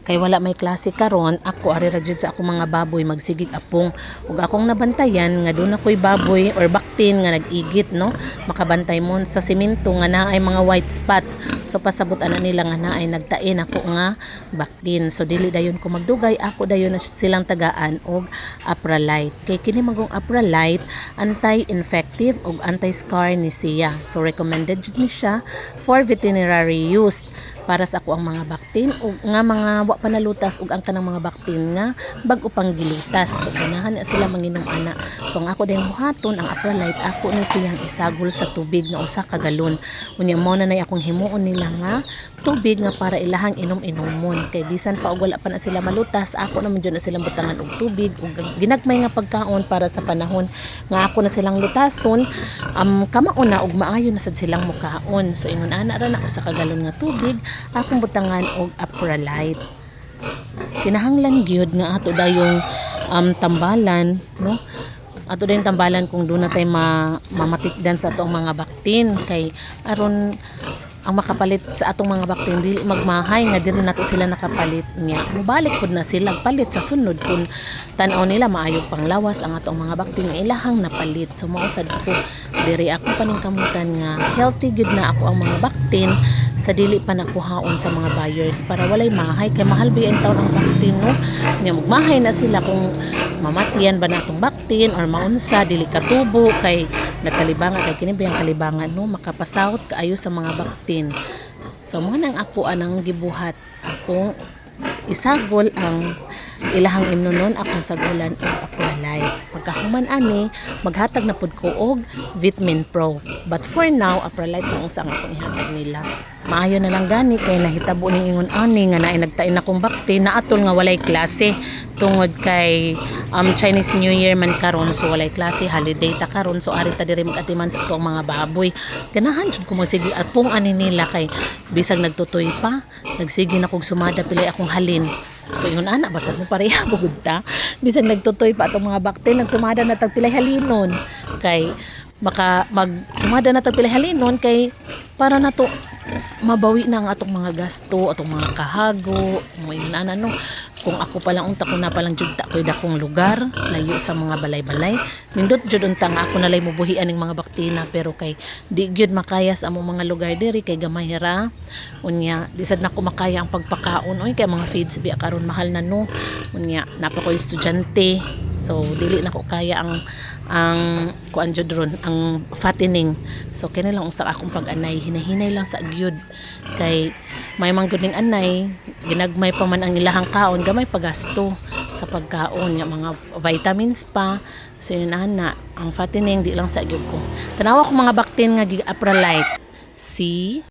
kay wala may klase karon, ako ari ra jud sa akong mga baboy magsigig apong ug akong nabantayan nga doon ako'y baboy or baktin nga nag-igit, no, makabantay mo sa semento nga naay mga white spots. So pasabot ana nila nga naay nagtain ako nga baktin. So dili dayon ko magdugay, ako dayon na silang tagaan og Apralite. Kay kini magong Apralite anti-infective ug anti-scar ni siya. So recommended jud ni siya for veterinary use para sa ako ang mga baktin ug nga mga wa pa nalutas ug ang kanang mga baktin nga bag-o pang gilutas. So ganahan na sila manginom ana. So ang ako din buhaton ang Apralite, ako ni siyang isagol sa tubig nga usa ka galon. Unya mo na nay akong himuon nila nga tubig nga para ilahang inom-inomon. Kay bisan pa og wala pa na sila malutas, ako naman jud na silang butangan og tubig ug ginagmay nga pagkaon para sa panahon nga ako na silang lutason, kamaon na ug maayo na sad silang mukaon. So ingon ana ra na usa ka galon nga tubig akong butangan og Apralite. Kinahanglan gyud nga ato dayong tambalan, no, ato dayong tambalan kung doon na tayo mamatikdan sa atong mga baktin kay aron ang makapalit sa atong mga baktin dili magmahay nga diri nato sila nakapalit niya. Mubalik pud na sila palit sa sunod kung tan-aw nila maayo panglawas ang atong mga baktin nga ilahang napalit. So mao sad ko diri ako paningkamutan nga healthy gyud na ako ang mga baktin sa dili pa nakuhaon sa mga buyers para walay mahay kay mahal ba ang taon ang baktin, no, nya magmahay na sila kung mamatian ba natong baktin or maunsa dili katubo kay nagkalibangan kay kini biyang kalibangan, no, makapasahot kaayo sa mga baktin. So mo nang ako anang gibuhat ako isagol ang ilahang imnonon akong sagulan og Apralite. Pagkahuman ani maghatag na pud ko og Vitamin Pro, but for now Apralite ang usa ang akong ihatag nila. Maayo na lang gani kay nahitabo ning ingon ani nga naay nagtain akong bakti na atol nga walay klase tungod kay Chinese New Year man karon, so walay klase holiday ta karon, so ari ta diri magatiman sa atong mga baboy. Ganahan jud ko magsige atong ani nila kay bisag nagtutoy pa nagsige na kog sumada pilay akong halin. So ingon ana basag mo pareha bugod ta bisag nagtutoy pa atong mga bakti nagsumada na tag pilay halinon kay maka magsumada na tag pilay halinon kay para nato mabawi na ang atong mga gasto, atong mga kahago, mga inana, no. Kung ako palang unta ko na palang jud ta koy dakong lugar, layo sa mga balay-balay. Nindot jud unta nga ako nalay mubuhian ning mga baktina pero kay di gyud makayas among mga lugar diri kay gamay ra. Unya, di sad nako makaya ang pagpakaon oy kay mga feeds biya karon mahal na, no. Unya, napa ko estudyante. So dili nako kaya ang kuan jud ron ang fattening. So kini lang usa akong pag-anay, hinahinay lang sa gyud kay may manggod ning anay ginagmay pa man ang ilahang kaon gamay pagasto sa pagkaon nga mga vitamins pa. So yun ana ang fattening di lang sa gyud ko tanawa ko mga baktin nga Apralite. See?